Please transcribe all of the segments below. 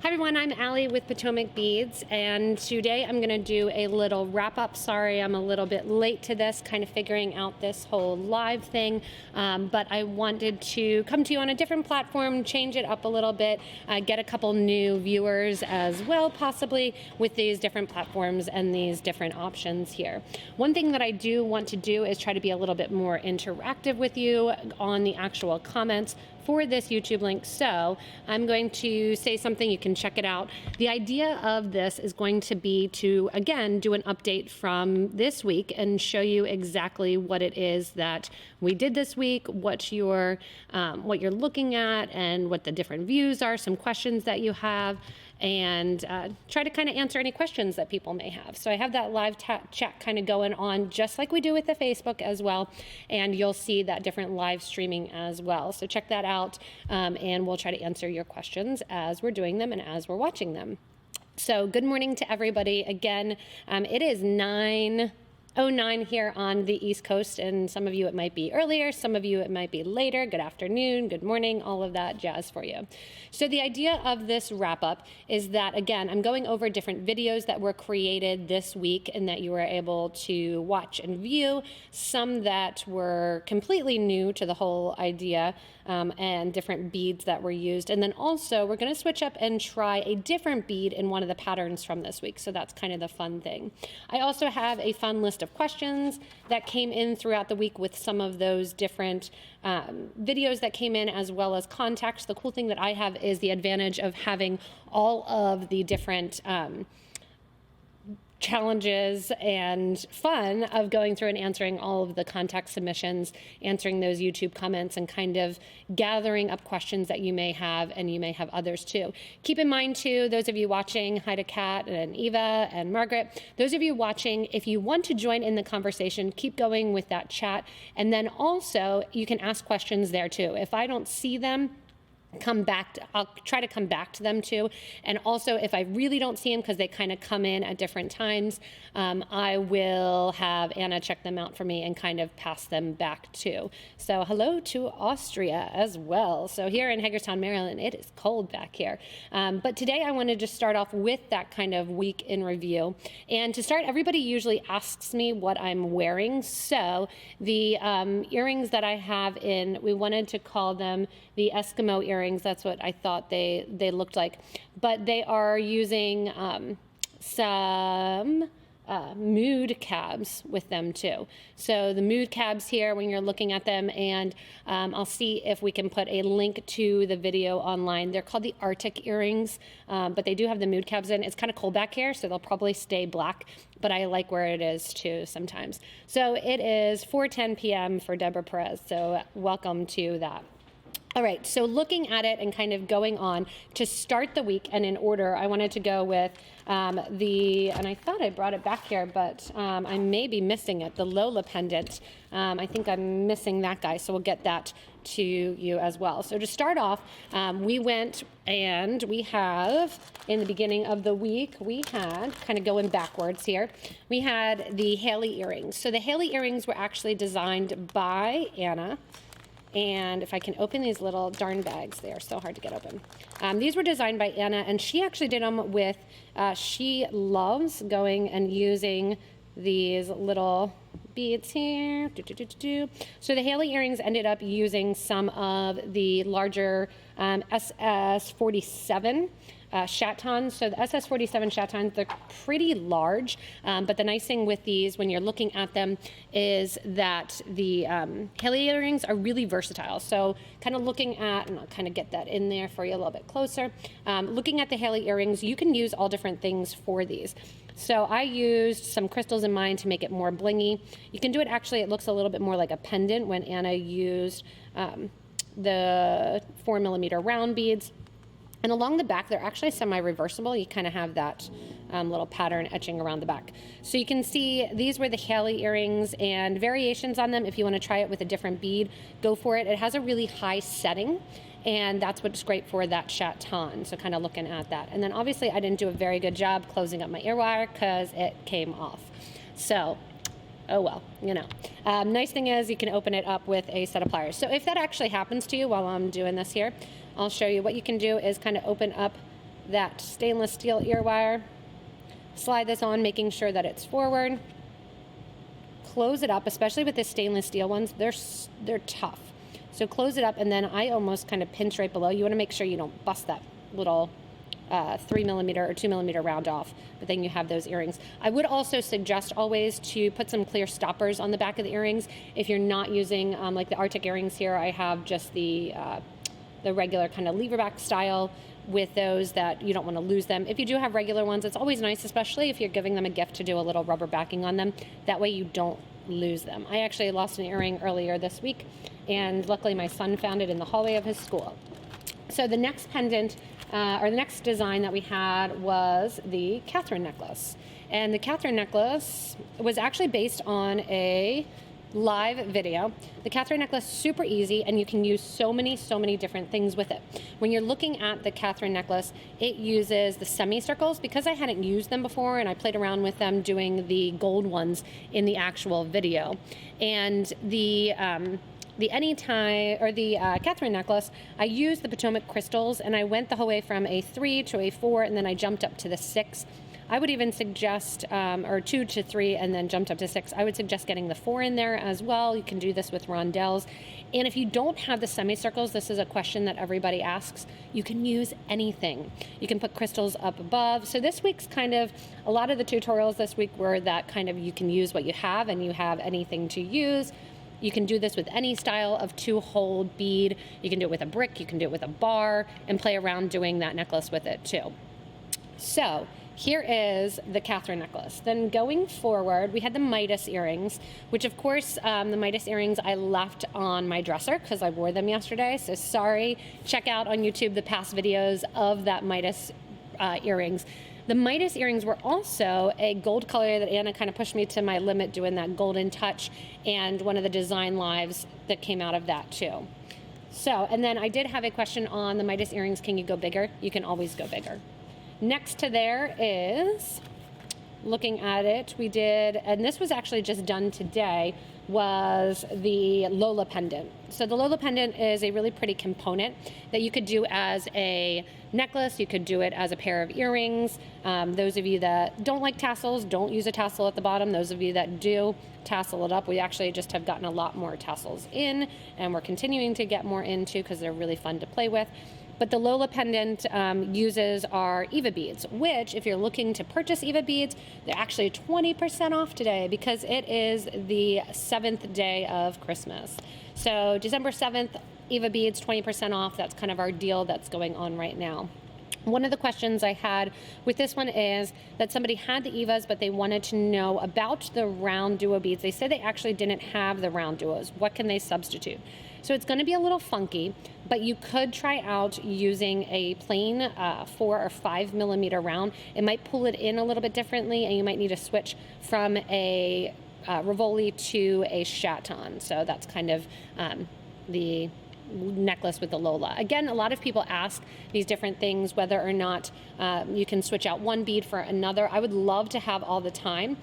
Hi everyone, I'm Allie with Potomac Beads, and today I'm going to do a little wrap up. Sorry I'm a little bit late to this, kind of figuring out this whole live thing, but I wanted to come to you on a different platform, change it up a little bit, get a couple new viewers as well, possibly with these different platforms and these different options here. One thing that I do want to do is try to be a little bit more interactive with you on the actual comments for this YouTube link. So I'm going to say something, you can check it out. The idea of this is going to be to, again, do an update from this week and show you exactly what it is that we did this week, what you're looking at, and what the different views are, some questions that you have, and try to kind of answer any questions that people may have. So I have that live chat kind of going on just like we do with the Facebook as well, and you'll see that different live streaming as well. So check that out, and we'll try to answer your questions as we're doing them and as we're watching them. So good morning to everybody. Again, it is 9:09 here on the East Coast, and some of you it might be earlier, some of you it might be later. Good afternoon, good morning, all of that jazz for you. So the idea of this wrap up is that, again, I'm going over different videos that were created this week and that you were able to watch and view, some that were completely new to the whole idea, and different beads that were used. And then also we're going to switch up and try a different bead in one of the patterns from this week. So that's kind of the fun thing. I also have a fun list of questions that came in throughout the week with some of those different videos that came in, as well as contacts. The cool thing that I have is the advantage of having all of the different challenges and fun of going through and answering all of the contact submissions, answering those YouTube comments, and kind of gathering up questions that you may have, and you may have others too. Keep in mind too, those of you watching, hi to Kat and Eva and Margaret, those of you watching, if you want to join in the conversation, keep going with that chat, and then also you can ask questions there too. If I don't see them, I'll try to come back to them too. And also, if I really don't see them because they kind of come in at different times, I will have Anna check them out for me and kind of pass them back too. So hello to Austria as well. So here in Hagerstown, Maryland, it is cold back here. But today I wanted to start off with that kind of week in review. And to start, everybody usually asks me what I'm wearing. So the earrings that I have in, we wanted to call them the Eskimo earrings. That's what I thought they looked like, but they are using some mood cabs with them too. So the mood cabs here, when you're looking at them, and I'll see if we can put a link to the video online. They're called the Arctic earrings, but they do have the mood cabs in. It's kind of cold back here, so they'll probably stay black, but I like where it is too sometimes. So it is 4:10 p.m. for Deborah Perez, so welcome to that. All right, so looking at it and kind of going on to start the week, and in order, I wanted to go with and I thought I brought it back here, but I may be missing it, the Lola pendant. I think I'm missing that guy, so we'll get that to you as well. So to start off, we went and we have, in the beginning of the week, we had, kind of going backwards here, we had the Haley earrings. So the Haley earrings were actually designed by Anna. And if I can open these little darn bags, they are so hard to get open. These were designed by Anna, and she actually did them with, she loves going and using these little beads here. So the Haley earrings ended up using some of the larger SS47 chatons. So the SS47 chatons, they're pretty large, but the nice thing with these, when you're looking at them, is that the Haley earrings are really versatile. So kind of looking at, and I'll kind of get that in there for you a little bit closer, looking at the Haley earrings, you can use all different things for these. So I used some crystals in mine to make it more blingy. You can do it, actually, it looks a little bit more like a pendant when Anna used the 4mm round beads. And along the back, they're actually semi-reversible. You kind of have that little pattern etching around the back. So you can see these were the Haley earrings, and variations on them. If you want to try it with a different bead, go for it. It has a really high setting, and that's what's great for that chaton. So kind of looking at that. And then obviously I didn't do a very good job closing up my ear wire because it came off. So, oh well, you know. Nice thing is you can open it up with a set of pliers. So if that actually happens to you while I'm doing this here, I'll show you what you can do is kind of open up that stainless steel ear wire, slide this on, making sure that it's forward, close it up, especially with the stainless steel ones, they're tough. So close it up, and then I almost kind of pinch right below. You want to make sure you don't bust that little 3mm or 2mm round off, but then you have those earrings. I would also suggest always to put some clear stoppers on the back of the earrings. If you're not using like the Arctic earrings here, I have just the regular kind of lever back style with those that you don't want to lose them. If you do have regular ones, it's always nice, especially if you're giving them a gift, to do a little rubber backing on them. That way you don't lose them. I actually lost an earring earlier this week, and luckily my son found it in the hallway of his school. So the next pendant, or the next design that we had, was the Catherine necklace. And the Catherine necklace was actually based on a live video. The Catherine necklace, super easy, and you can use so many different things with it. When you're looking at the Catherine necklace, it uses the semicircles. Because I hadn't used them before and I played around with them doing the gold ones in the actual video. And the anytime, or the Catherine necklace, I used the Potomac crystals, and I went the whole way from a 3 to a 4, and then I jumped up to the 6. I would even suggest, or 2 to 3 and then jumped up to 6. I would suggest getting the 4 in there as well. You can do this with rondelles. And if you don't have the semicircles, this is a question that everybody asks, you can use anything. You can put crystals up above. So this week's kind of, a lot of the tutorials this week were that kind of, you can use what you have and you have anything to use. You can do this with any style of 2-hole bead. You can do it with a brick, you can do it with a bar, and play around doing that necklace with it too. So here is the Catherine necklace. Then going forward, we had the Midas earrings, which of course, the Midas earrings I left on my dresser because I wore them yesterday. So sorry, check out on YouTube the past videos of that Midas earrings. The Midas earrings were also a gold color that Anna kind of pushed me to my limit doing that golden touch, and one of the design lives that came out of that too. So, and then I did have a question on the Midas earrings, can you go bigger? You can always go bigger. Next to there is, looking at it, we did, and this was actually just done today, was the Lola pendant. So the Lola pendant is a really pretty component that you could do as a necklace. You could do it as a pair of earrings. Those of you that don't like tassels, don't use a tassel at the bottom. Those of you that do, tassel it up. We actually just have gotten a lot more tassels in, and we're continuing to get more into because they're really fun to play with. But the Lola pendant uses our Eva beads, which if you're looking to purchase Eva beads, they're actually 20% off today because it is the 7th day of Christmas. So December 7th, Eva beads, 20% off. That's kind of our deal that's going on right now. One of the questions I had with this one is that somebody had the Evas, but they wanted to know about the round duo beads. They said they actually didn't have the round duos. What can they substitute? So it's going to be a little funky, but you could try out using a plain 4 or 5mm round. It might pull it in a little bit differently, and you might need to switch from a Rivoli to a Chaton. So that's kind of the necklace with the Lola. Again, a lot of people ask these different things, whether or not you can switch out one bead for another. I would love to have all the time,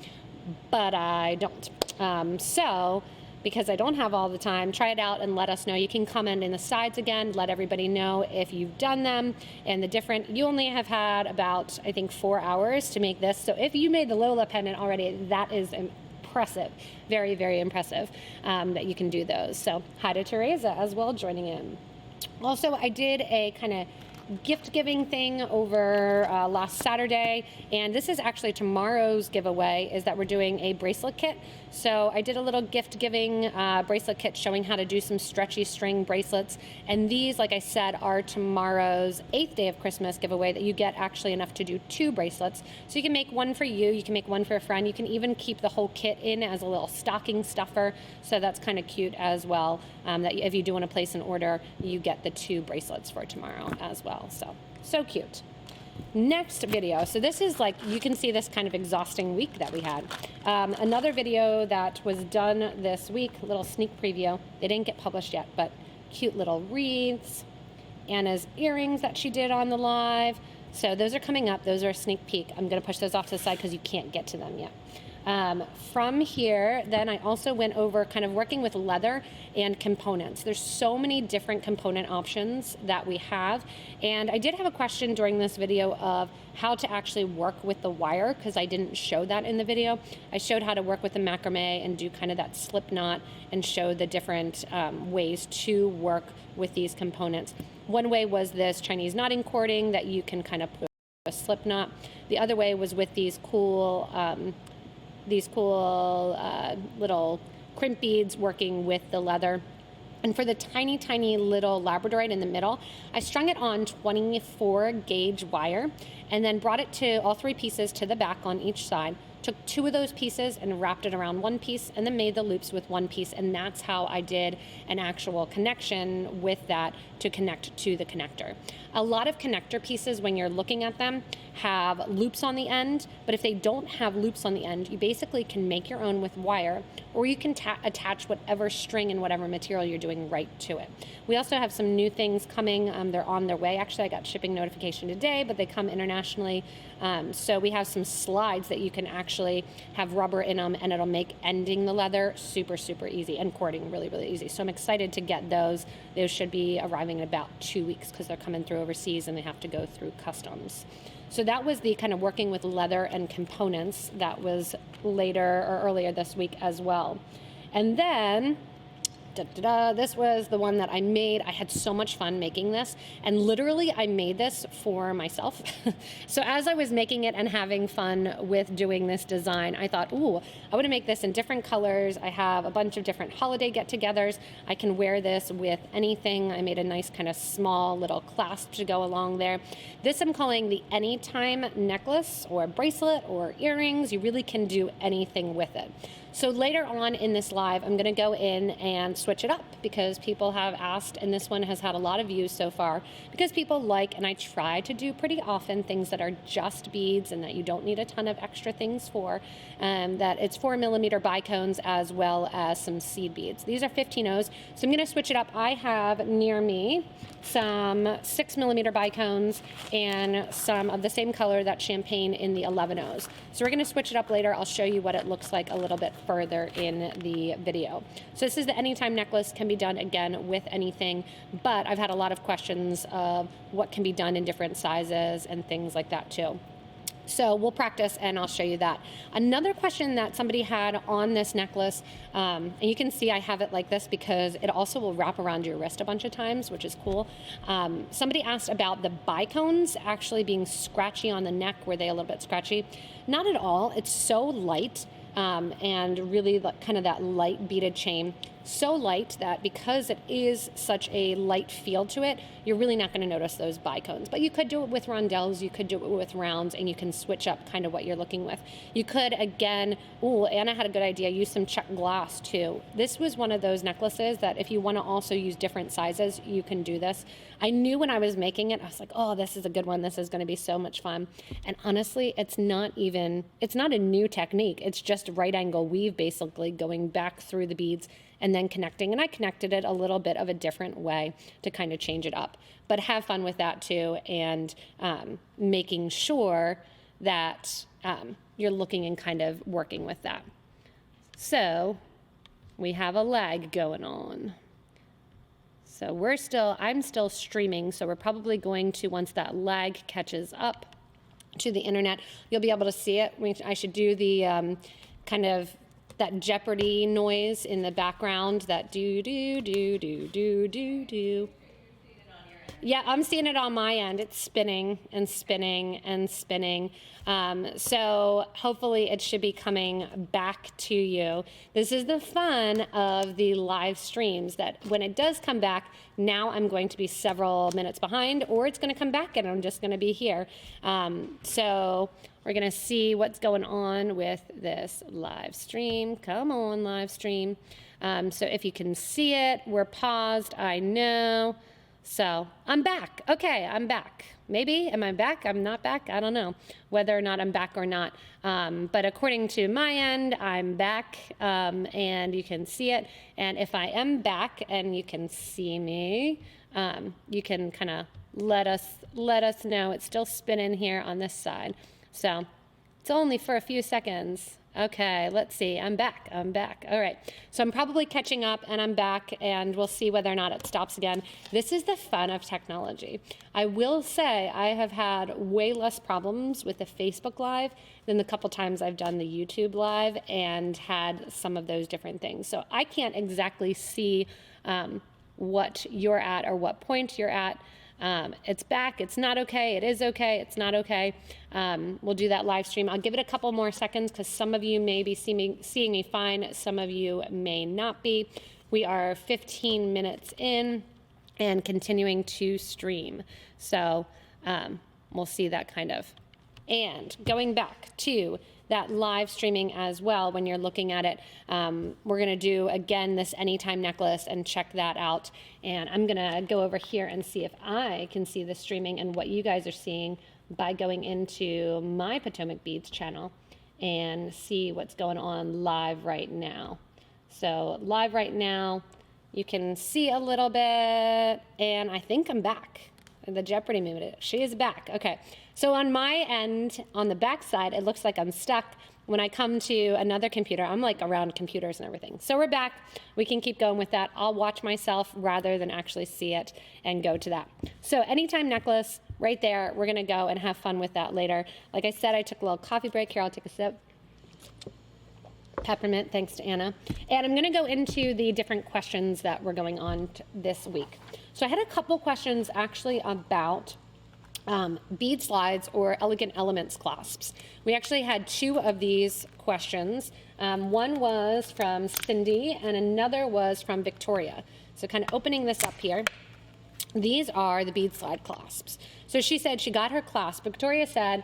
but I don't. So because I don't have all the time, try it out and let us know. You can comment in the sides again, let everybody know if you've done them and the different. You only have had about, I think, 4 hours to make this. So if you made the Lola pendant already, that is impressive. Very, very impressive that you can do those. So hi to Teresa as well joining in. Also, I did a kind of gift giving thing over last Saturday, and this is actually tomorrow's giveaway, is that we're doing a bracelet kit. So I did a little gift giving bracelet kit showing how to do some stretchy string bracelets, and these, like I said, are tomorrow's 8th day of Christmas giveaway that you get actually enough to do 2 bracelets. So you can make one for you, you can make one for a friend, you can even keep the whole kit in as a little stocking stuffer, so that's kind of cute as well, that if you do want to place an order, you get the 2 bracelets for tomorrow as well. So cute. Next video. So this is like, you can see this kind of exhausting week that we had. Another video that was done this week, a little sneak preview. They didn't get published yet, but cute little wreaths. Anna's earrings that she did on the live. So those are coming up. Those are a sneak peek. I'm going to push those off to the side because you can't get to them yet. From here, then I also went over kind of working with leather and components. There's so many different component options that we have. And I did have a question during this video of how to actually work with the wire, because I didn't show that in the video. I showed how to work with the macrame and do kind of that slip knot and show the different ways to work with these components. One way was this Chinese knotting cording that you can kind of put a slip knot. The other way was with these cool little crimp beads working with the leather. And for the tiny, tiny little labradorite in the middle, I strung it on 24 gauge wire and then brought it to all 3 pieces to the back on each side. Took 2 of those pieces and wrapped it around 1 piece and then made the loops with 1 piece. And that's how I did an actual connection with that to connect to the connector. A lot of connector pieces, when you're looking at them, have loops on the end, but if they don't have loops on the end, you basically can make your own with wire, or you can attach whatever string and whatever material you're doing right to it. We also have some new things coming. They're on their way. Actually, I got shipping notification today, but they come internationally. So we have some slides that you can actually have rubber in them, and it'll make ending the leather super, super easy, and cording really, really easy. So I'm excited to get those. Those should be arriving in about 2 weeks because they're coming through overseas and they have to go through customs. So that was the kind of working with leather and components that was later or earlier this week as well. And then this was the one that I made. I had so much fun making this, and literally I made this for myself. So as I was making it and having fun with doing this design, I thought, ooh, I want to make this in different colors. I have a bunch of different holiday get-togethers. I can wear this with anything. I made a nice kind of small little clasp to go along there. This I'm calling the Anytime necklace or bracelet or earrings. You really can do anything with it. So later on in this live, I'm going to go in and switch it up because people have asked, and this one has had a lot of views so far, because people like, and I try to do pretty often, things that are just beads and that you don't need a ton of extra things for, that it's 4mm bicones as well as some seed beads. These are 15-0s, so I'm going to switch it up. I have near me some 6mm bicones and some of the same color, that champagne, in the 11-0s. So we're going to switch it up later. I'll show you what it looks like a little bit further in the video. So this is the Anytime necklace. Can be done again with anything, but I've had a lot of questions of what can be done in different sizes and things like that too. So we'll practice and I'll show you that. Another question that somebody had on this necklace, and you can see I have it like this because it also will wrap around your wrist a bunch of times, which is cool. Somebody asked about the bicones actually being scratchy on the neck. Were they a little bit scratchy? Not at all. It's so light. And really kind of that light beaded chain, so light that because it is such a light feel to it, you're really not going to notice those bicones. But you could do it with rondelles, you could do it with rounds, and you can switch up kind of what you're looking with. You could, again, ooh, Anna had a good idea, use some check glass too. This was one of those necklaces that if you want to also use different sizes, you can do this. I knew when I was making it, I was like, oh, this is a good one. This is going to be so much fun. And honestly, it's not a new technique. It's just right angle weave, basically going back through the beads and then connecting. And I connected it a little bit of a different way to kind of change it up. But have fun with that too, and making sure that you're looking and kind of working with that. So we have a lag going on. So I'm still streaming, so we're probably going to, once that lag catches up to the internet, you'll be able to see it. I should do the kind of that Jeopardy noise in the background, that do, do, do, do, do, do, do. Yeah, I'm seeing it on my end. It's spinning and spinning and spinning. So hopefully it should be coming back to you. This is the fun of the live streams, that when it does come back, now I'm going to be several minutes behind, or it's going to come back and I'm just going to be here. So we're going to see what's going on with this live stream. Come on, live stream. So if you can see it, we're paused, I know. So I'm back. Okay, I'm back. Maybe, am I back? I'm not back. I don't know whether or not I'm back or not. But according to my end, I'm back, and you can see it. And if I am back and you can see me, you can kind of let us know. It's still spinning here on this side. So it's only for a few seconds. Okay, let's see. I'm back. All right. So I'm probably catching up and I'm back, and we'll see whether or not it stops again. This is the fun of technology. I will say I have had way less problems with the Facebook Live than the couple times I've done the YouTube Live and had some of those different things. So I can't exactly see what you're at or what point you're at. It's back. It's not okay. It is okay. It's not okay. We'll do that live stream. I'll give it a couple more seconds because some of you may be seeing me fine. Some of you may not be. We are 15 minutes in and continuing to stream. So we'll see that kind of. And going back to that live streaming as well, when you're looking at it, we're going to do, again, this anytime necklace and check that out. And I'm going to go over here and see if I can see the streaming and what you guys are seeing by going into my Potomac Beads channel and see what's going on live right now. So live right now, you can see a little bit, and I think I'm back. The Jeopardy movement, she is back. Okay, so on my end, on the back side, it looks like I'm stuck. When I come to another computer, I'm like around computers and everything. So we're back. We can keep going with that. I'll watch myself rather than actually see it and go to that. So anytime necklace, right there. We're gonna go and have fun with that later. Like I said, I took a little coffee break here. I'll take a sip. Peppermint, thanks to Anna. And I'm going to go into the different questions that were going on this week. So I had a couple questions actually about bead slides or elegant elements clasps. We actually had two of these questions. One was from Cindy and another was from Victoria. So kind of opening this up here. These are the bead slide clasps. So she said she got her clasp. Victoria said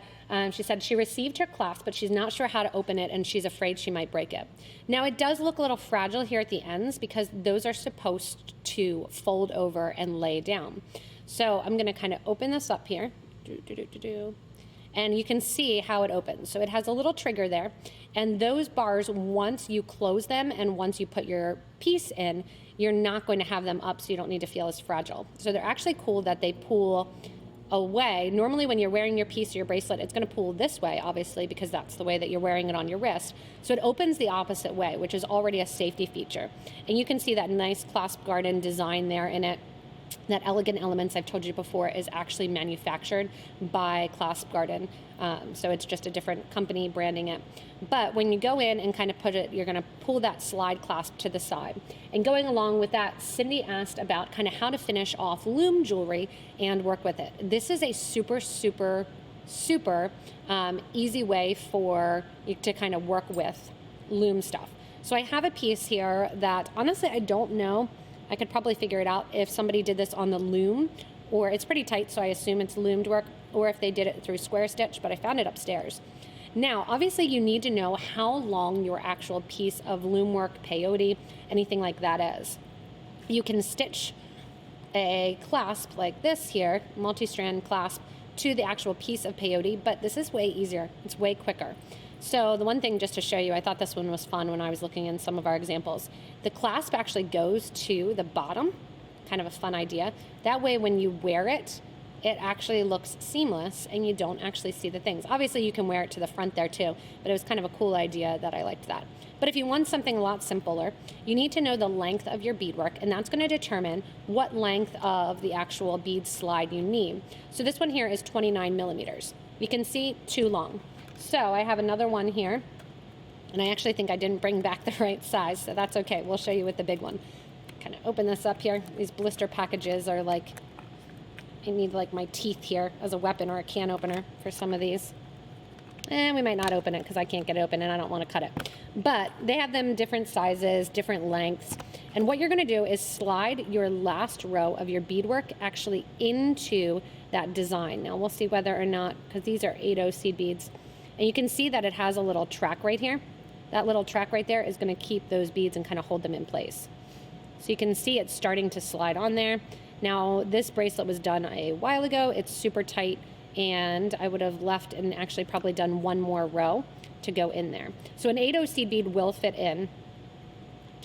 she received her clasp, but she's not sure how to open it and she's afraid she might break it. Now it does look a little fragile here at the ends because those are supposed to fold over and lay down. So I'm gonna kind of open this up here. And you can see how it opens. So it has a little trigger there. And those bars, once you close them and once you put your piece in, you're not going to have them up so you don't need to feel as fragile. So they're actually cool that they pull away. Normally when you're wearing your piece or your bracelet, it's going to pull this way, obviously, because that's the way that you're wearing it on your wrist. So it opens the opposite way, which is already a safety feature. And you can see that nice clasp garden design there in it. That Elegant Elements, I've told you before, is actually manufactured by Clasp Garden. So it's just a different company branding it. But when you go in and kind of put it, you're going to pull that slide clasp to the side. And going along with that, Cindy asked about kind of how to finish off loom jewelry and work with it. This is a super, super, super easy way for you to kind of work with loom stuff. So I have a piece here that honestly I don't know. I could probably figure it out if somebody did this on the loom, or it's pretty tight, so I assume it's loomed work, or if they did it through square stitch, but I found it upstairs. Now, obviously you need to know how long your actual piece of loom work, peyote, anything like that is. You can stitch a clasp like this here, multi-strand clasp, to the actual piece of peyote, but this is way easier. It's way quicker. So the one thing just to show you, I thought this one was fun when I was looking in some of our examples. The clasp actually goes to the bottom, kind of a fun idea. That way when you wear it, it actually looks seamless and you don't actually see the things. Obviously you can wear it to the front there too, but it was kind of a cool idea that I liked that. But if you want something a lot simpler, you need to know the length of your beadwork, and that's going to determine what length of the actual bead slide you need. So this one here is 29 millimeters. You can see too long. So I have another one here, and I actually think I didn't bring back the right size, so that's okay. We'll show you with the big one. Kind of open this up here. These blister packages are like, I need like my teeth here as a weapon or a can opener for some of these. And we might not open it because I can't get it open and I don't want to cut it. But they have them different sizes, different lengths. And what you're going to do is slide your last row of your beadwork actually into that design. Now we'll see whether or not, because these are 8/0 seed beads. And you can see that it has a little track right here. That little track right there is going to keep those beads and kind of hold them in place. So you can see it's starting to slide on there. Now this bracelet was done a while ago. It's super tight, and I would have left and actually probably done one more row to go in there. So an 8/0 seed bead will fit in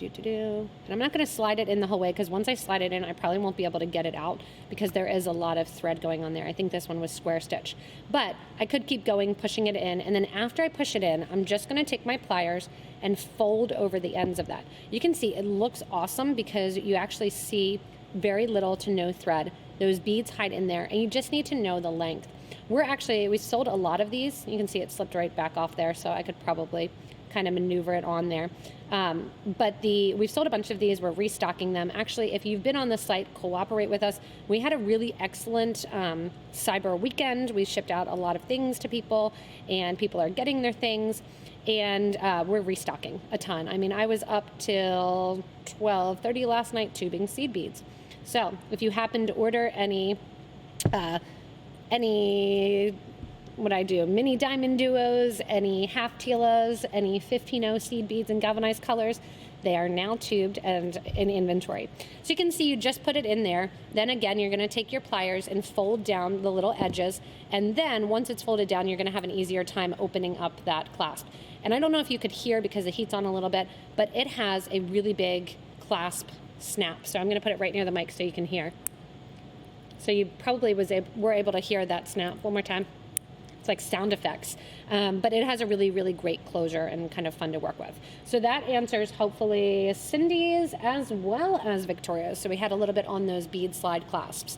And I'm not going to slide it in the whole way, because once I slide it in, I probably won't be able to get it out because there is a lot of thread going on there. I think this one was square stitch, but I could keep going, pushing it in. And then after I push it in, I'm just going to take my pliers and fold over the ends of that. You can see it looks awesome because you actually see very little to no thread. Those beads hide in there, and you just need to know the length. We sold a lot of these. You can see it slipped right back off there, so I could probably kind of maneuver it on there. But we've sold a bunch of these. We're restocking them. Actually, if you've been on the site, cooperate with us. We had a really excellent cyber weekend. We shipped out a lot of things to people, and people are getting their things, and we're restocking a ton. I mean, I was up till 12:30 last night tubing seed beads. So if you happen to order any mini diamond duos, any half telas, any 15-0 seed beads and galvanized colors, they are now tubed and in inventory. So you can see you just put it in there. Then again, you're going to take your pliers and fold down the little edges. And then once it's folded down, you're going to have an easier time opening up that clasp. And I don't know if you could hear because the heat's on a little bit, but it has a really big clasp snap. So I'm going to put it right near the mic so you can hear. So you probably were able to hear that snap. One more time. It's like sound effects, but it has a really, really great closure and kind of fun to work with. So that answers hopefully Cindy's as well as Victoria's. So we had a little bit on those bead slide clasps.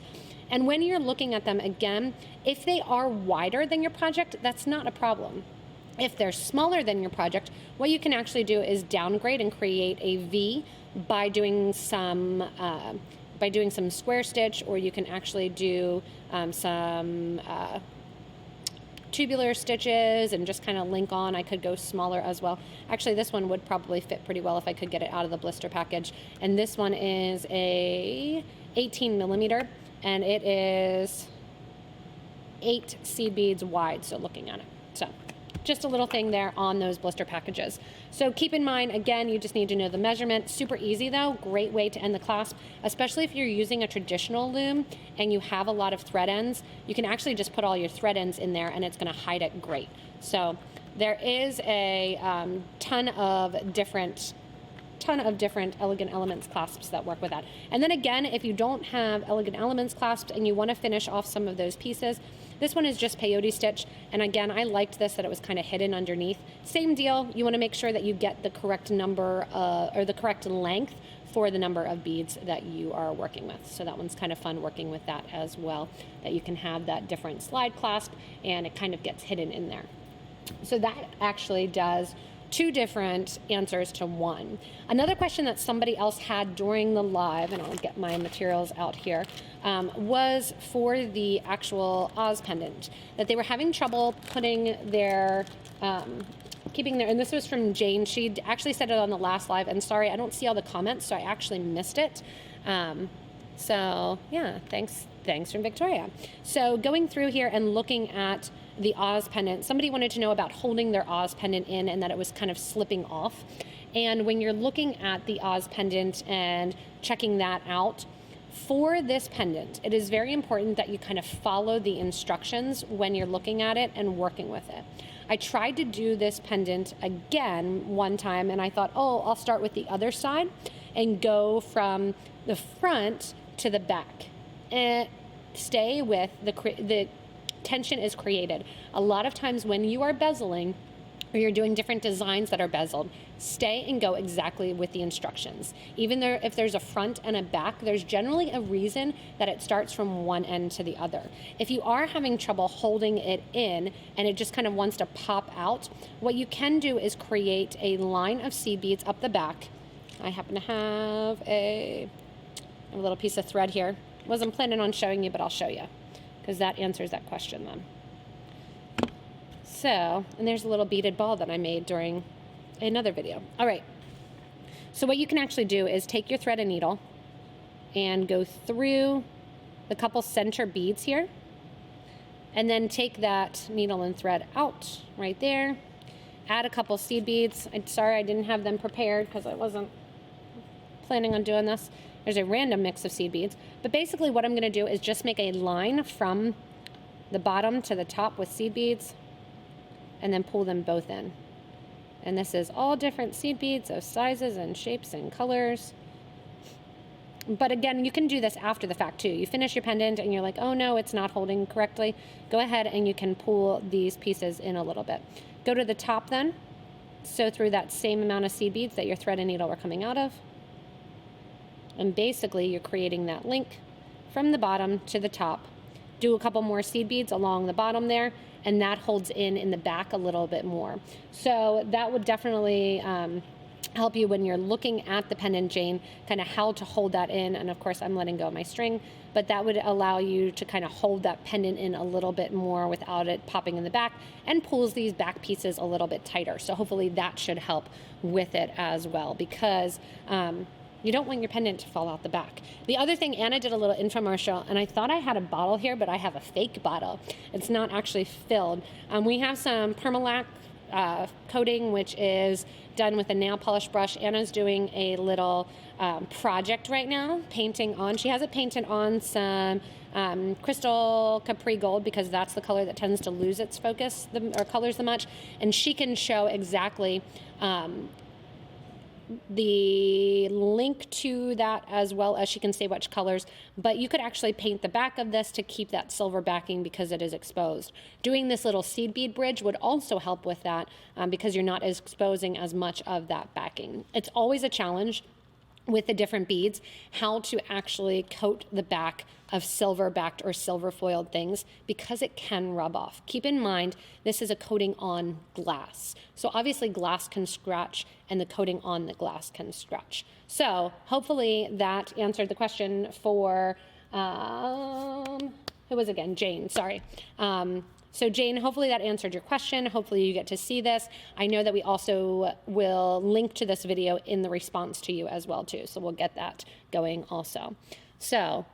And when you're looking at them again, if they are wider than your project, that's not a problem. If they're smaller than your project, what you can actually do is downgrade and create a V by doing some square stitch, or you can actually do some tubular stitches and just kind of link on. I could go smaller as well. Actually, this one would probably fit pretty well if I could get it out of the blister package. And this one is a 18 millimeter, and it is 8 seed beads wide. So looking at it, so just a little thing there on those blister packages. So keep in mind, again, you just need to know the measurement. Super easy though, great way to end the clasp, especially if you're using a traditional loom and you have a lot of thread ends. You can actually just put all your thread ends in there and it's gonna hide it great. So there is a ton of different Elegant Elements clasps that work with that. And then again, if you don't have Elegant Elements clasps and you want to finish off some of those pieces, this one is just peyote stitch. And again, I liked this, that it was kind of hidden underneath. Same deal, you want to make sure that you get the correct number or the correct length for the number of beads that you are working with. So that one's kind of fun working with that as well, that you can have that different slide clasp and it kind of gets hidden in there. So that actually does 2 different answers to one. Another question that somebody else had during the live, and I'll get my materials out here, was for the actual Oz pendant, that they were having trouble putting their, keeping their, and this was from Jane. She actually said it on the last live, and sorry, I don't see all the comments, so I actually missed it. So yeah, thanks from Victoria. So going through here and looking at the Oz pendant, somebody wanted to know about holding their Oz pendant in and that it was kind of slipping off. And when you're looking at the Oz pendant and checking that out, for this pendant, it is very important that you kind of follow the instructions when you're looking at it and working with it. I tried to do this pendant again one time and I thought, oh, I'll start with the other side and go from the front to the back. And stay with the tension is created. A lot of times when you are bezeling or you're doing different designs that are bezeled, stay and go exactly with the instructions. Even though if there's a front and a back, there's generally a reason that it starts from one end to the other. If you are having trouble holding it in and it just kind of wants to pop out, what you can do is create a line of seed beads up the back. I happen to have a little piece of thread here. Wasn't planning on showing you, but I'll show you because that answers that question then. So, and there's a little beaded ball that I made during another video. All right. So what you can actually do is take your thread and needle and go through the couple center beads here and then take that needle and thread out right there. Add a couple seed beads. I'm sorry I didn't have them prepared because I wasn't planning on doing this. There's a random mix of seed beads. But basically what I'm going to do is just make a line from the bottom to the top with seed beads and then pull them both in. And this is all different seed beads of sizes and shapes and colors. But again, you can do this after the fact too. You finish your pendant and you're like, oh no, it's not holding correctly. Go ahead and you can pull these pieces in a little bit. Go to the top then. Sew through that same amount of seed beads that your thread and needle were coming out of. And basically you're creating that link from the bottom to the top. Do a couple more seed beads along the bottom there, and that holds in the back a little bit more. So that would definitely help you when you're looking at the pendant, Jane, kind of how to hold that in. And of course I'm letting go of my string, but that would allow you to kind of hold that pendant in a little bit more without it popping in the back, and pulls these back pieces a little bit tighter. So hopefully that should help with it as well, because you don't want your pendant to fall out the back. The other thing, Anna did a little infomercial, and I thought I had a bottle here, but I have a fake bottle. It's not actually filled. We have some Permalac coating, which is done with a nail polish brush. Anna's doing a little project right now, painting on. She has it painted on some crystal Capri Gold, because that's the color that tends to lose its focus or colors the much. And she can show exactly the link to that, as well as she can say which colors. But you could actually paint the back of this to keep that silver backing because it is exposed. Doing this little seed bead bridge would also help with that, because you're not exposing as much of that backing. It's always a challenge with the different beads, how to actually coat the back of silver backed or silver foiled things, because it can rub off. Keep in mind, this is a coating on glass. So obviously glass can scratch, and the coating on the glass can scratch. So hopefully that answered the question for, who was it again? Jane, sorry. So Jane, hopefully that answered your question. Hopefully you get to see this. I know that we also will link to this video in the response to you as well too. So we'll get that going also. So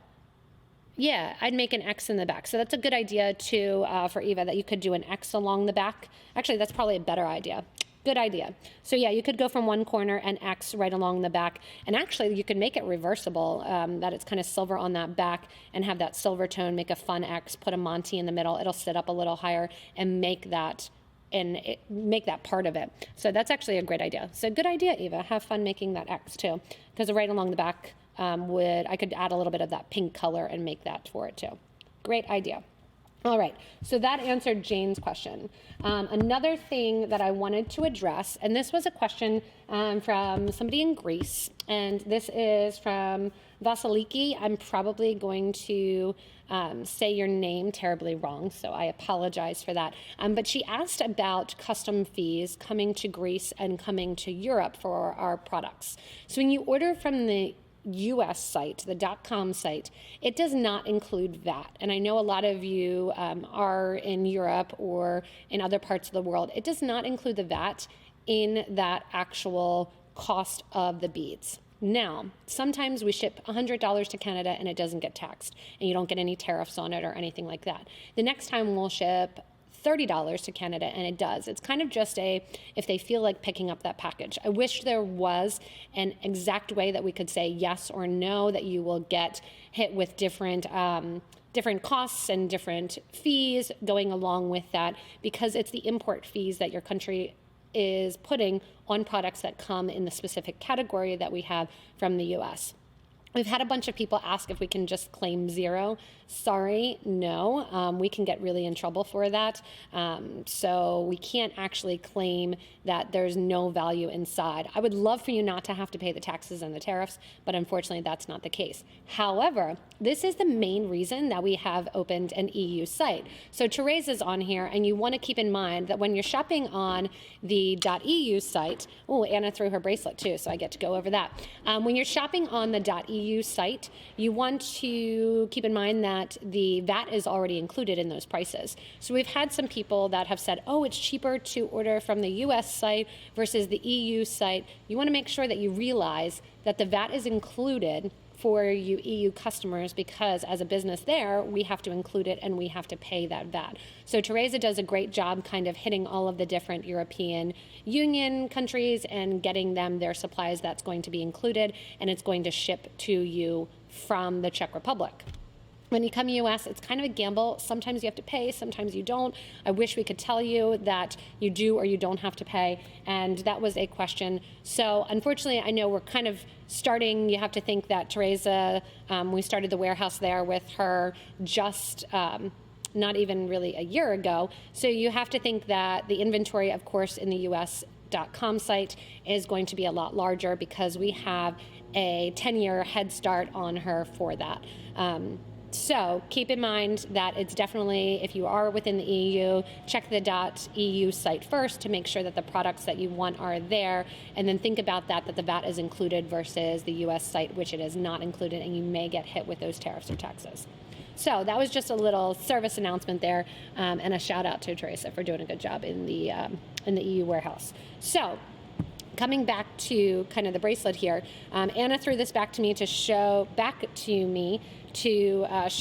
yeah, I'd make an X in the back. So that's a good idea too for Eva, that you could do an X along the back. Actually, that's probably a better idea. Good idea. So yeah, you could go from one corner and X right along the back. And actually you could make it reversible, that it's kind of silver on that back, and have that silver tone, make a fun X, put a Monty in the middle. It'll sit up a little higher and make that part of it. So that's actually a great idea. So good idea, Eva. Have fun making that X too, because right along the back I could add a little bit of that pink color and make that for it too. Great idea. All right, so that answered Jane's question. Another thing that I wanted to address, and this was a question from somebody in Greece, and this is from Vasiliki. I'm probably going to say your name terribly wrong, so I apologize for that. But she asked about custom fees coming to Greece and coming to Europe for our products. So when you order from the US site, the .com site, it does not include VAT. And I know a lot of you are in Europe or in other parts of the world. It does not include the VAT in that actual cost of the beads. Now, sometimes we ship $100 to Canada and it doesn't get taxed, and you don't get any tariffs on it or anything like that. The next time we'll ship $30 to Canada, and it does. It's kind of just if they feel like picking up that package. I wish there was an exact way that we could say yes or no, that you will get hit with different costs and different fees going along with that, because it's the import fees that your country is putting on products that come in the specific category that we have from the US. We've had a bunch of people ask if we can just claim zero. Sorry, no. We can get really in trouble for that. So we can't actually claim that there's no value inside. I would love for you not to have to pay the taxes and the tariffs, but unfortunately that's not the case. However, this is the main reason that we have opened an EU site. So Therese is on here, and you want to keep in mind that when you're shopping on the .eu site, oh, Anna threw her bracelet too, so I get to go over that. When you're shopping on the .eu site, you want to keep in mind that the VAT is already included in those prices. So we've had some people that have said, oh, it's cheaper to order from the US site versus the EU site. You want to make sure that you realize that the VAT is included for you EU customers, because as a business there, we have to include it and we have to pay that VAT. So Teresa does a great job kind of hitting all of the different European Union countries and getting them their supplies that's going to be included, and it's going to ship to you from the Czech Republic. When you come US, it's kind of a gamble. Sometimes you have to pay, sometimes you don't. I wish we could tell you that you do or you don't have to pay, and that was a question. So unfortunately, I know we're kind of starting, you have to think that Teresa, we started the warehouse there with her just not even really a year ago. So you have to think that the inventory, of course, in the US.com site is going to be a lot larger because we have a 10-year head start on her for that. So keep in mind that it's definitely, if you are within the EU, check the .eu site first to make sure that the products that you want are there, and then think about that the VAT is included versus the US site, which it is not included, and you may get hit with those tariffs or taxes. So that was just a little service announcement there, and a shout out to Teresa for doing a good job in the EU warehouse. So coming back to kind of the bracelet here, Anna threw this back to me to show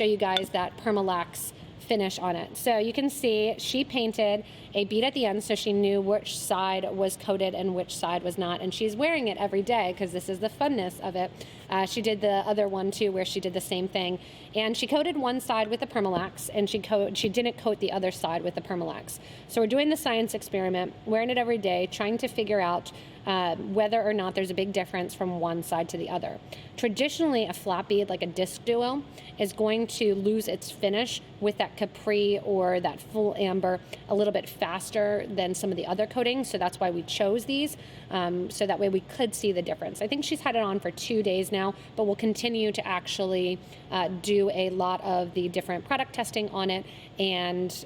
you guys that Permalac's finish on it. So you can see she painted a bead at the end so she knew which side was coated and which side was not, and she's wearing it every day because this is the funness of it. She did the other one too where she did the same thing, and she coated one side with the Permalacs and she didn't coat the other side with the Permalacs. So we're doing the science experiment, wearing it every day, trying to figure out whether or not there's a big difference from one side to the other. Traditionally, a flat bead like a disc duo is going to lose its finish with that capri or that full amber a little bit faster than some of the other coatings, so that's why we chose these, so that way we could see the difference. I think she's had it on for 2 days now, but we'll continue to actually do a lot of the different product testing on it and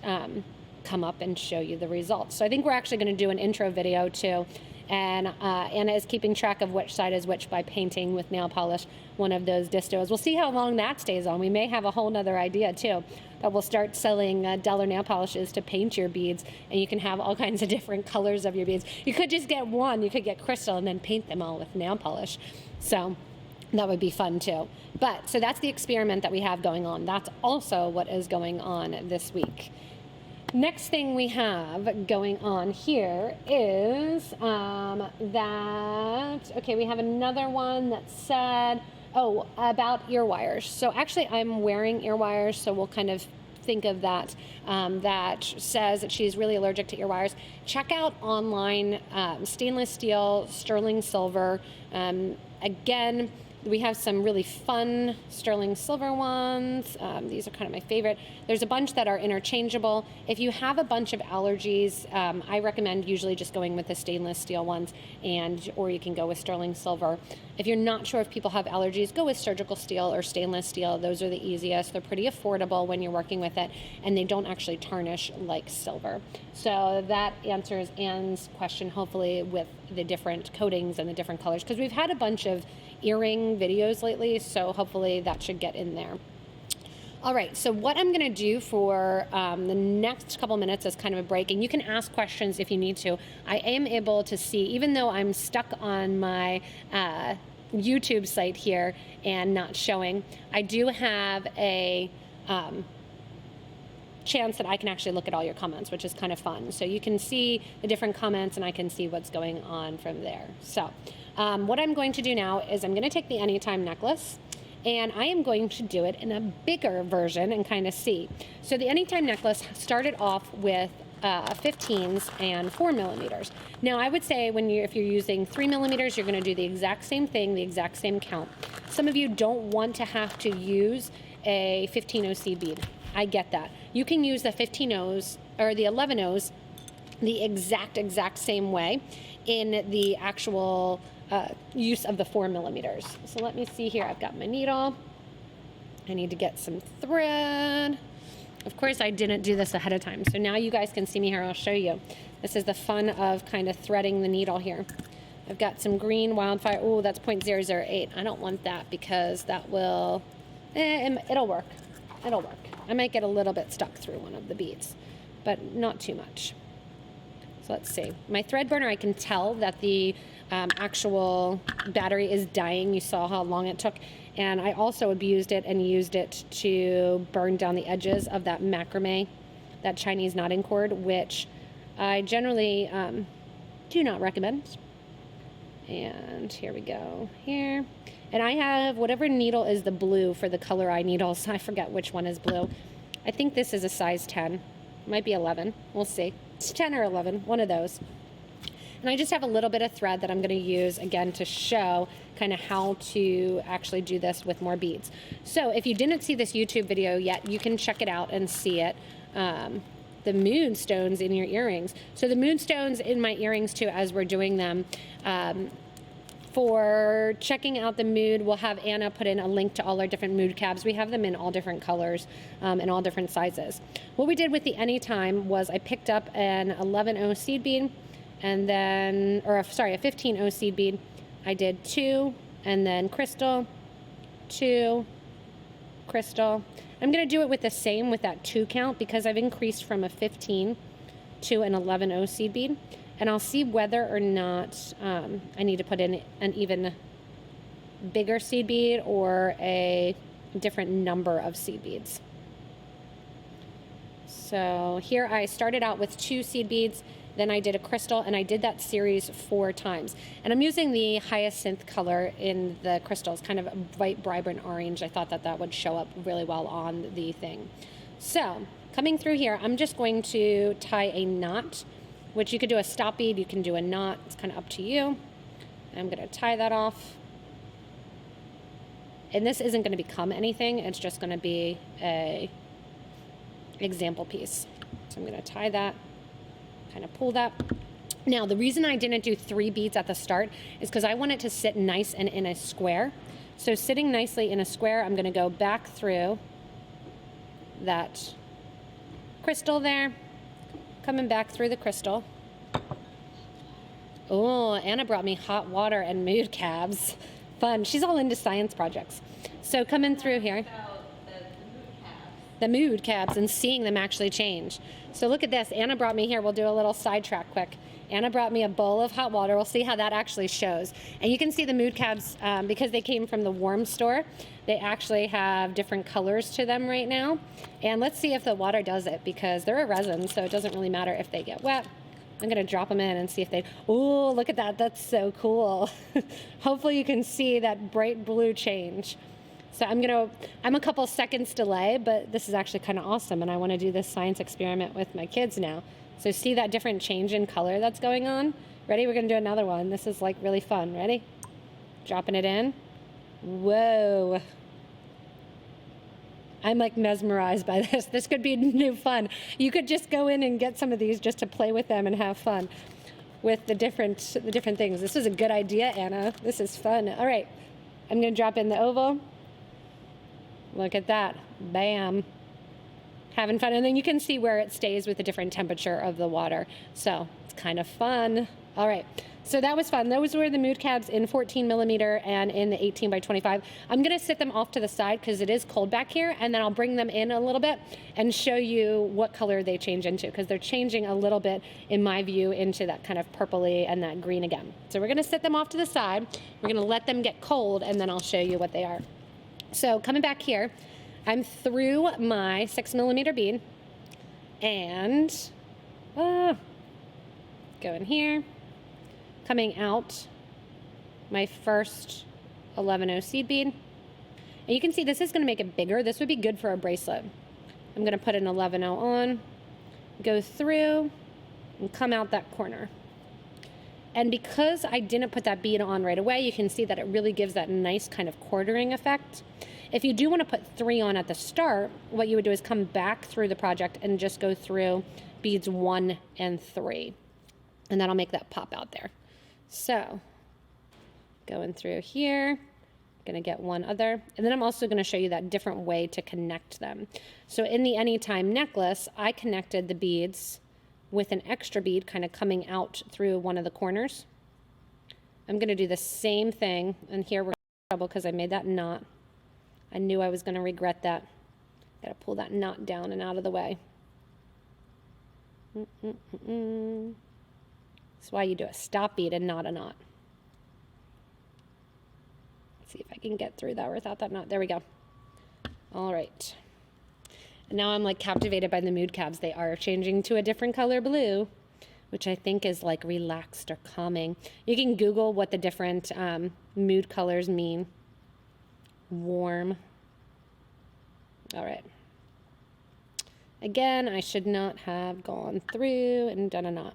come up and show you the results. So I think we're actually going to do an intro video too. And Anna is keeping track of which side is which by painting with nail polish one of those distos. We'll see how long that stays on. We may have a whole nother idea too, that we'll start selling dollar nail polishes to paint your beads, and you can have all kinds of different colors of your beads. You could just get one, you could get crystal and then paint them all with nail polish. So that would be fun too. But so that's the experiment that we have going on. That's also what is going on this week. Next thing we have going on here is we have another one that said, about ear wires. So actually I'm wearing ear wires, so we'll kind of think of that, that says that she's really allergic to ear wires. Check out online stainless steel, sterling silver. Again, we have some really fun sterling silver ones. These are kind of my favorite. There's a bunch that are interchangeable. If you have a bunch of allergies, I recommend usually just going with the stainless steel ones, or you can go with sterling silver. If you're not sure if people have allergies, go with surgical steel or stainless steel. Those are the easiest. They're pretty affordable when you're working with it, and they don't actually tarnish like silver. So that answers Anne's question, hopefully, with the different coatings and the different colors, because we've had a bunch of earring videos lately, so hopefully that should get in there. All right, so what I'm gonna do for the next couple minutes is kind of a break, and you can ask questions if you need to. I am able to see, even though I'm stuck on my YouTube site here and not showing, I do have a chance that I can actually look at all your comments, which is kind of fun. So you can see the different comments and I can see what's going on from there. So what I'm going to do now is I'm going to take the Anytime necklace and I am going to do it in a bigger version and kind of see. So the Anytime necklace started off with 15s and 4 millimeters. Now I would say if you're using 3 millimeters, you're going to do the exact same thing, the exact same count. Some of you don't want to have to use a 15 OC bead. I get that. You can use the 15 O's or the 11 O's the exact same way in the actual use of the 4 millimeters. So let me see here. I've got my needle. I need to get some thread. Of course, I didn't do this ahead of time. So now you guys can see me here. I'll show you. This is the fun of kind of threading the needle here. I've got some green wildfire. Oh, that's 0.008. I don't want that because that will, it'll work. It'll work. I might get a little bit stuck through one of the beads, but not too much. So let's see. My thread burner, I can tell that the actual battery is dying. You saw how long it took. And I also abused it and used it to burn down the edges of that macrame, that Chinese knotting cord, which I generally do not recommend. And here we go here. And I have whatever needle is the blue for the color eye needles. I forget which one is blue. I think this is a size 10. Might be 11. We'll see. It's 10 or 11, one of those. And I just have a little bit of thread that I'm going to use again to show kind of how to actually do this with more beads. So if you didn't see this YouTube video yet, you can check it out and see it. The moonstones in your earrings. So the moonstones in my earrings too, as we're doing them. For checking out the mood, we'll have Anna put in a link to all our different mood cabs. We have them in all different colors and all different sizes. What we did with the Anytime was I picked up an 11-0 seed bead and then, or sorry, a 15-0 seed bead. I did 2 and then crystal, 2, crystal. I'm gonna do it with the same with that 2 count because I've increased from a 15 to an 11-0 seed bead. And I'll see whether or not I need to put in an even bigger seed bead or a different number of seed beads. So here I started out with 2 seed beads, then I did a crystal, and I did that series 4 times. And I'm using the hyacinth color in the crystals, kind of a bright, vibrant orange. I thought that that would show up really well on the thing. So coming through here, I'm just going to tie a knot, which you could do a stop bead, you can do a knot, it's kind of up to you. I'm gonna tie that off. And this isn't gonna become anything, it's just gonna be a example piece. So I'm gonna tie that, kind of pull that. Now, the reason I didn't do 3 beads at the start is because I want it to sit nice and in a square. So sitting nicely in a square, I'm gonna go back through that crystal there, coming back through the crystal. Oh, Anna brought me hot water and mood cabs. Fun. She's all into science projects. So coming through here. The mood cabs and seeing them actually change. So look at this. Anna brought me here. We'll do a little sidetrack quick. Anna brought me a bowl of hot water. We'll see how that actually shows. And you can see the mood cabs, because they came from the warm store, they actually have different colors to them right now. And let's see if the water does it, because they're a resin, so it doesn't really matter if they get wet. I'm gonna drop them in and see if they, oh, look at that, that's so cool. Hopefully you can see that bright blue change. So I'm a couple seconds delay, but this is actually kind of awesome, and I wanna do this science experiment with my kids now. So see that different change in color that's going on? Ready? We're gonna do another one. This is like really fun. Ready? Dropping it in. Whoa. I'm like mesmerized by this. This could be new fun. You could just go in and get some of these just to play with them and have fun with the different things. This is a good idea, Anna. This is fun. All right, I'm gonna drop in the oval. Look at that, bam. Having fun, and then you can see where it stays with the different temperature of the water. So it's kind of fun. All right, so that was fun. Those were the mood cabs in 14 millimeter and in the 18 by 25. I'm gonna sit them off to the side because it is cold back here, and then I'll bring them in a little bit and show you what color they change into, because they're changing a little bit, in my view, into that kind of purpley and that green again. So we're gonna sit them off to the side. We're gonna let them get cold, and then I'll show you what they are. So coming back here, I'm through my 6 millimeter bead, and go in here, coming out my first 11-0 seed bead. And you can see this is gonna make it bigger. This would be good for a bracelet. I'm gonna put an 11-0 on, go through, and come out that corner. And because I didn't put that bead on right away, you can see that it really gives that nice kind of quartering effect. If you do want to put 3 on at the start, what you would do is come back through the project and just go through beads 1 and 3. And that'll make that pop out there. So, going through here, gonna get one other. And then I'm also gonna show you that different way to connect them. So in the Anytime necklace, I connected the beads with an extra bead kind of coming out through one of the corners. I'm gonna do the same thing, and here we're in trouble because I made that knot. I knew I was gonna regret that. Gotta pull that knot down and out of the way. That's why you do a stop bead and not a knot. Let's see if I can get through that without that knot. There we go. All right. And now I'm like captivated by the mood cabs. They are changing to a different color blue, which I think is like relaxed or calming. You can Google what the different mood colors mean. warm. All right. Again, I should not have gone through and done a knot.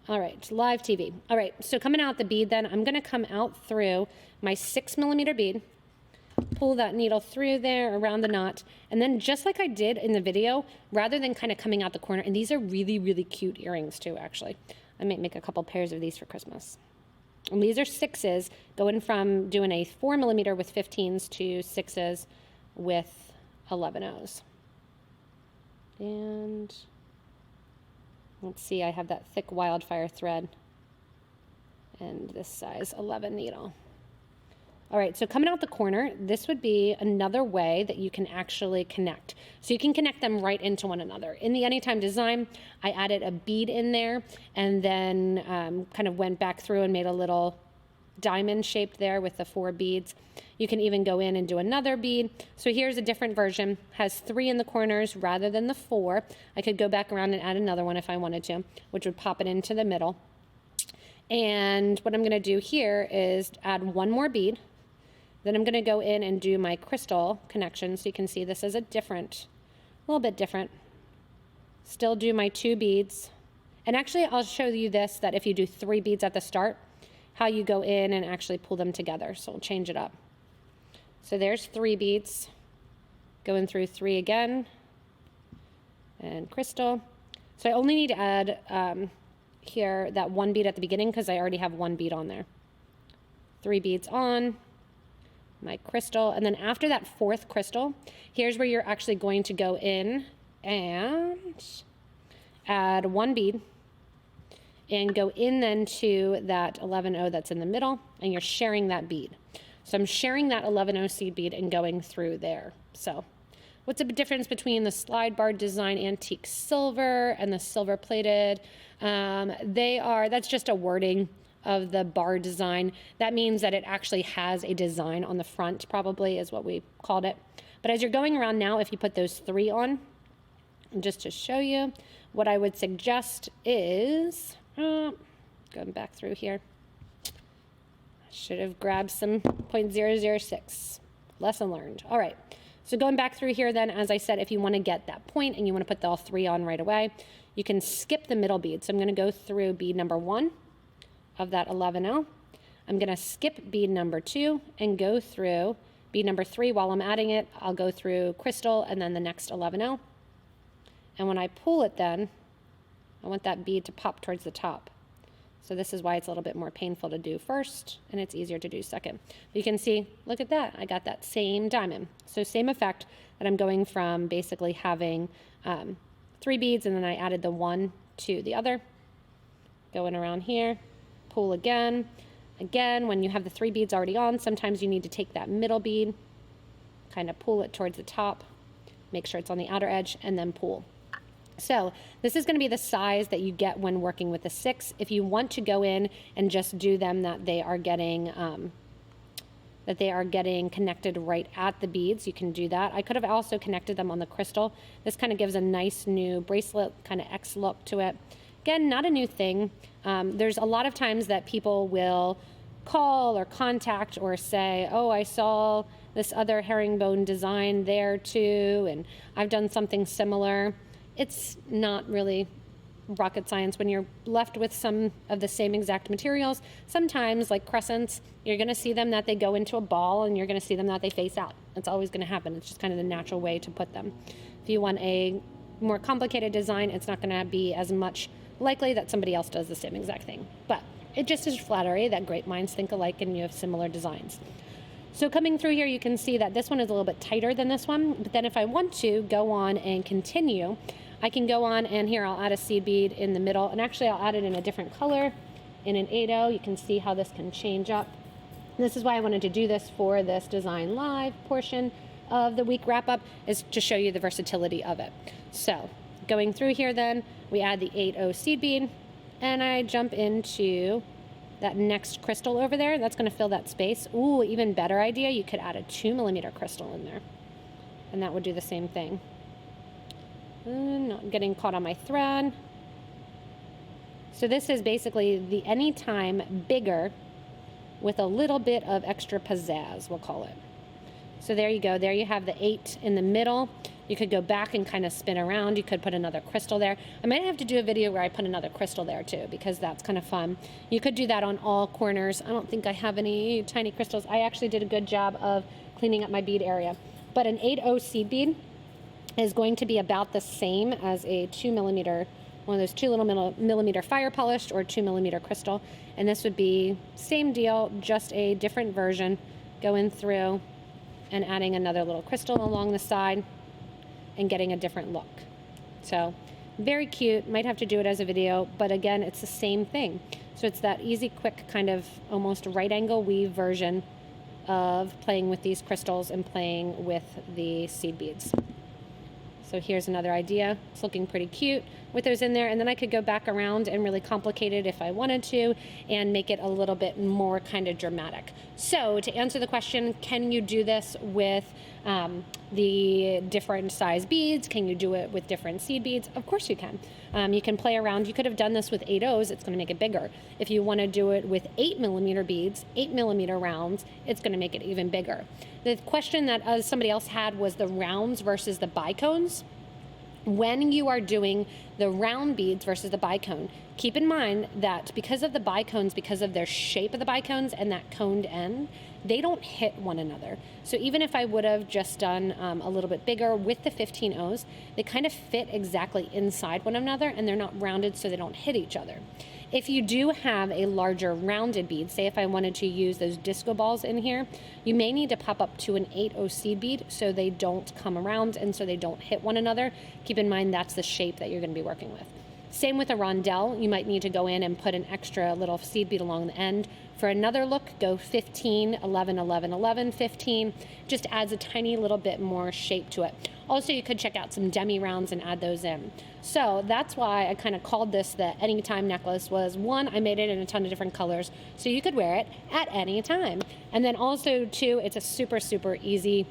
All right, live TV. All right, so coming out the bead then, I'm gonna come out through my 6mm bead, pull that needle through there around the knot, and then just like I did in the video, rather than kind of coming out the corner, and these are really, really cute earrings too, actually. I might make a couple pairs of these for Christmas. And these are 6s, going from doing a 4mm with 15s to 6s with 11/0s. And let's see, I have that thick wildfire thread and this size 11 needle. All right, so coming out the corner, this would be another way that you can actually connect. So you can connect them right into one another. In the Anytime design, I added a bead in there and then kind of went back through and made a little diamond shaped there with the 4 beads. You can even go in and do another bead. So here's a different version, has 3 in the corners rather than the 4. I could go back around and add another one if I wanted to, which would pop it into the middle. And what I'm gonna do here is add 1 more bead. Then I'm gonna go in and do my crystal connection. So you can see this is a little bit different. Still do my 2 beads. And actually I'll show you this, that if you do 3 beads at the start, how you go in and actually pull them together. So we'll change it up. So there's 3 beads, going through 3 again, and crystal. So I only need to add here that 1 bead at the beginning because I already have 1 bead on there. 3 beads on, my crystal, and then after that 4th crystal, here's where you're actually going to go in and add 1 bead, and go in then to that 11/0 that's in the middle, and you're sharing that bead. So I'm sharing that 11/0 seed bead and going through there. So what's the difference between the slide bar design antique silver and the silver plated? That's just a wording of the bar design. That means that it actually has a design on the front, probably is what we called it. But as you're going around now, if you put those 3 on, and just to show you, what I would suggest is, going back through here, I should have grabbed some 0.006. Lesson learned. All right, so going back through here then, as I said, if you want to get that point and you want to put all 3 on right away, you can skip the middle bead. So I'm going to go through bead number 1 of that 11/0. I'm going to skip bead number 2 and go through bead number 3. While I'm adding it, I'll go through crystal and then the next 11/0. And when I pull it then, I want that bead to pop towards the top. So this is why it's a little bit more painful to do first and it's easier to do second. You can see, look at that, I got that same diamond. So same effect that I'm going from basically having 3 beads and then I added the 1 to the other. Going around here, pull again. Again, when you have the 3 beads already on, sometimes you need to take that middle bead, kind of pull it towards the top, make sure it's on the outer edge, and then pull. So this is going to be the size that you get when working with the 6. If you want to go in and just do them that they are getting connected right at the beads, you can do that. I could have also connected them on the crystal. This kind of gives a nice new bracelet, kind of X look to it. Again, not a new thing. There's a lot of times that people will call or contact or say, oh, I saw this other herringbone design there too, and I've done something similar. It's not really rocket science when you're left with some of the same exact materials. Sometimes, like crescents, you're going to see them that they go into a ball and you're going to see them that they face out. It's always going to happen. It's just kind of the natural way to put them. If you want a more complicated design, it's not going to be as much likely that somebody else does the same exact thing. But it just is flattery that great minds think alike and you have similar designs. So coming through here, you can see that this one is a little bit tighter than this one. But then if I want to go on and continue, I can go on and here I'll add a seed bead in the middle, and actually I'll add it in a different color in an 8/0. You can see how this can change up. And this is why I wanted to do this for this design live portion of the week wrap up, is to show you the versatility of it. So going through here then, we add the 8/0 seed bead and I jump into that next crystal over there. That's going to fill that space. Ooh, even better idea, you could add a 2mm crystal in there and that would do the same thing. Not getting caught on my thread. So this is basically the Anytime bigger with a little bit of extra pizzazz, we'll call it. So there you go. There you have the 8 in the middle. You could go back and kind of spin around. You could put another crystal there. I might have to do a video where I put another crystal there too, because that's kind of fun. You could do that on all corners. I don't think I have any tiny crystals. I actually did a good job of cleaning up my bead area. But an 8/0 seed bead is going to be about the same as a 2mm, one of those 2 little millimeter fire polished or 2mm crystal. And this would be same deal, just a different version, going through and adding another little crystal along the side and getting a different look. So very cute. Might have to do it as a video, but again, it's the same thing. So it's that easy, quick kind of almost right angle weave version of playing with these crystals and playing with the seed beads. So here's another idea. It's looking pretty cute with those in there. And then I could go back around and really complicate it if I wanted to and make it a little bit more kind of dramatic. So to answer the question, can you do this with the different size beads? Can you do it with different seed beads? Of course you can. You can play around. You could have done this with 8/0s. It's going to make it bigger. If you want to do it with 8mm beads, 8mm rounds, it's going to make it even bigger. The question that somebody else had was the rounds versus the bicones. When you are doing the round beads versus the bicone, keep in mind that because of the bicones, because of their shape of the bicones and that coned end, they don't hit one another. So even if I would have just done a little bit bigger with the 15/0s, they kind of fit exactly inside one another and they're not rounded so they don't hit each other. If you do have a larger rounded bead, say if I wanted to use those disco balls in here, you may need to pop up to an 8/0 seed bead so they don't come around and so they don't hit one another. Keep in mind that's the shape that you're going to be working with. Same with a rondelle. You might need to go in and put an extra little seed bead along the end. For another look, go 15, 11, 11, 11, 15. Just adds a tiny little bit more shape to it. Also, you could check out some demi rounds and add those in. So that's why I kind of called this the anytime necklace. Was one, I made it in a ton of different colors so you could wear it at any time. And then also two, it's a super, super easy,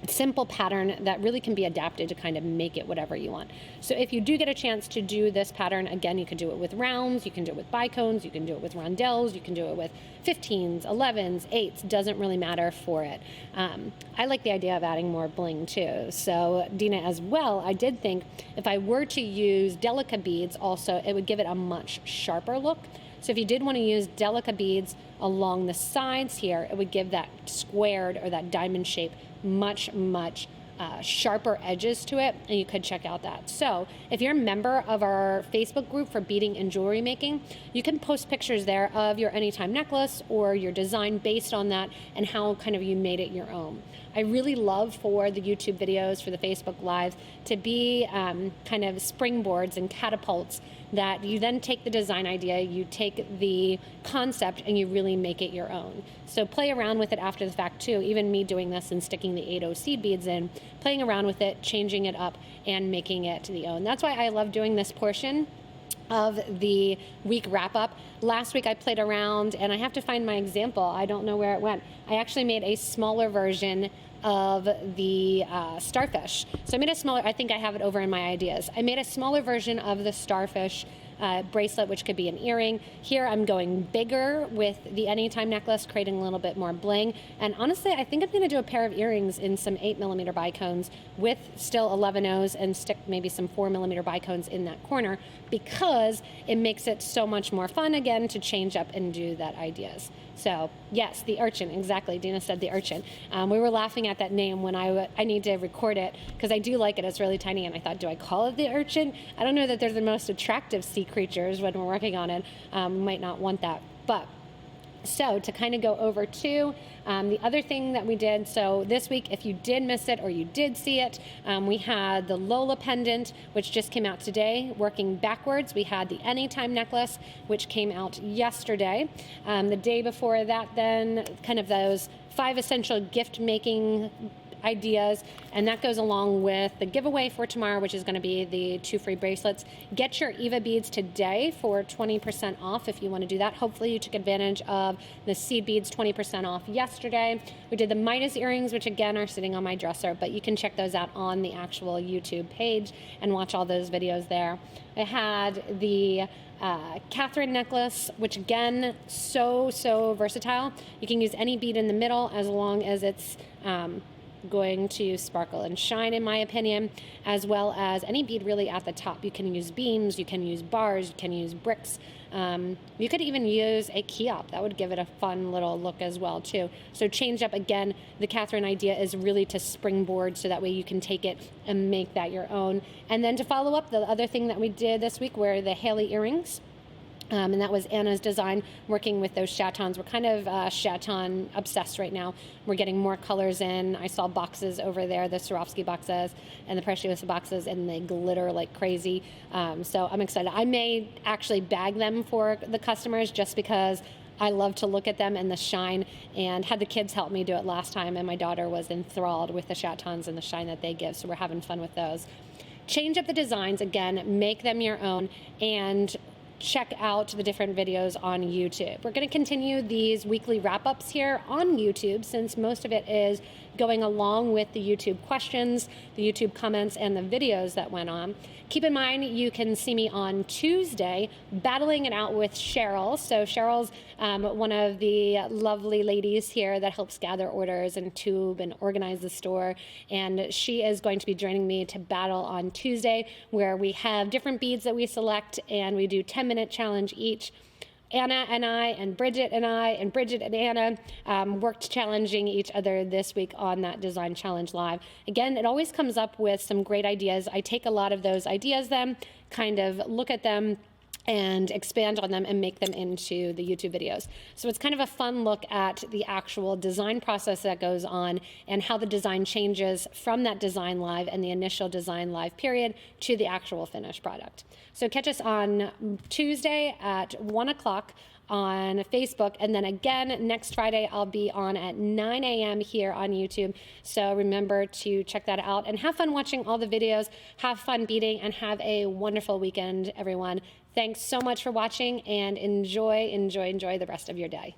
simple pattern that really can be adapted to kind of make it whatever you want. So if you do get a chance to do this pattern, again, you can do it with rounds, you can do it with bicones, you can do it with rondelles, you can do it with 15s, 11s, 8s, doesn't really matter for it. I like the idea of adding more bling too. So Dina as well, I did think if I were to use Delica beads also, it would give it a much sharper look. So if you did want to use Delica beads along the sides here, it would give that squared or that diamond shape much sharper edges to it, and you could check out that. So if you're a member of our Facebook group for beading and jewelry making, you can post pictures there of your anytime necklace or your design based on that and how kind of you made it your own. I really love for the YouTube videos, for the Facebook Live, to be kind of springboards and catapults that you then take the design idea, you take the concept, and you really make it your own. So play around with it after the fact too. Even me doing this and sticking the 8/0 seed beads in, playing around with it, changing it up, and making it the own. That's why I love doing this portion of the week wrap up. Last week I played around, and I have to find my example. I don't know where it went. I actually made a smaller version of the starfish. So I made a smaller, I think I have it over in my ideas. I made a smaller version of the starfish bracelet, which could be an earring. Here I'm going bigger with the anytime necklace, creating a little bit more bling. And honestly, I think I'm going to do a pair of earrings in some 8mm bicones with still 11/0s and stick maybe some 4mm bicones in that corner, because it makes it so much more fun again to change up and do that ideas. So yes, the urchin, exactly. Dina said the urchin. We were laughing at that name when I need to record it because I do like it. It's really tiny, and I thought, do I call it the urchin? I don't know that they're the most attractive sea creatures when we're working on it. We might not want that, but. So to kind of go over to the other thing that we did, so this week, if you did miss it or you did see it, we had the Lola pendant, which just came out today, working backwards. We had the anytime necklace, which came out yesterday. The day before that, then kind of those 5 essential gift making ideas, and that goes along with the giveaway for tomorrow, which is going to be the 2 free bracelets. Get your Eva beads today for 20% off if you want to do that. Hopefully you took advantage of the seed beads 20% off yesterday. We did the Midas earrings, which again are sitting on my dresser, but you can check those out on the actual YouTube page and watch all those videos there. I had the Catherine necklace, which again, so versatile. You can use any bead in the middle as long as it's going to sparkle and shine, in my opinion, as well as any bead really at the top. You can use beams, you can use bars, you can use bricks. You could even use a key op. That would give it a fun little look as well too. So change up again. The Catherine idea is really to springboard so that way you can take it and make that your own. And then to follow up, the other thing that we did this week were the Haley earrings. And that was Anna's design, working with those chatons. We're kind of chaton obsessed right now. We're getting more colors in. I saw boxes over there, the Swarovski boxes and the Precious boxes, and they glitter like crazy. So I'm excited. I may actually bag them for the customers just because I love to look at them and the shine, and had the kids help me do it last time, and my daughter was enthralled with the chatons and the shine that they give. So we're having fun with those. Change up the designs, again, make them your own, and check out the different videos on YouTube. We're going to continue these weekly wrap-ups here on YouTube, since most of it is going along with the YouTube questions, the YouTube comments, and the videos that went on. Keep in mind, you can see me on Tuesday battling it out with Cheryl. So Cheryl's one of the lovely ladies here that helps gather orders and tube and organize the store. And she is going to be joining me to battle on Tuesday, where we have different beads that we select and we do 10-minute challenge each. Anna and I and Bridget and Anna worked challenging each other this week on that design challenge live. Again, it always comes up with some great ideas. I take a lot of those ideas then, kind of look at them and expand on them and make them into the YouTube videos. So it's kind of a fun look at the actual design process that goes on and how the design changes from that design live and the initial design live period to the actual finished product. So catch us on Tuesday at 1 o'clock on Facebook, and then again next Friday I'll be on at 9 a.m. here on YouTube. So remember to check that out and have fun watching all the videos, have fun beading, and have a wonderful weekend, everyone. Thanks so much for watching, and enjoy the rest of your day.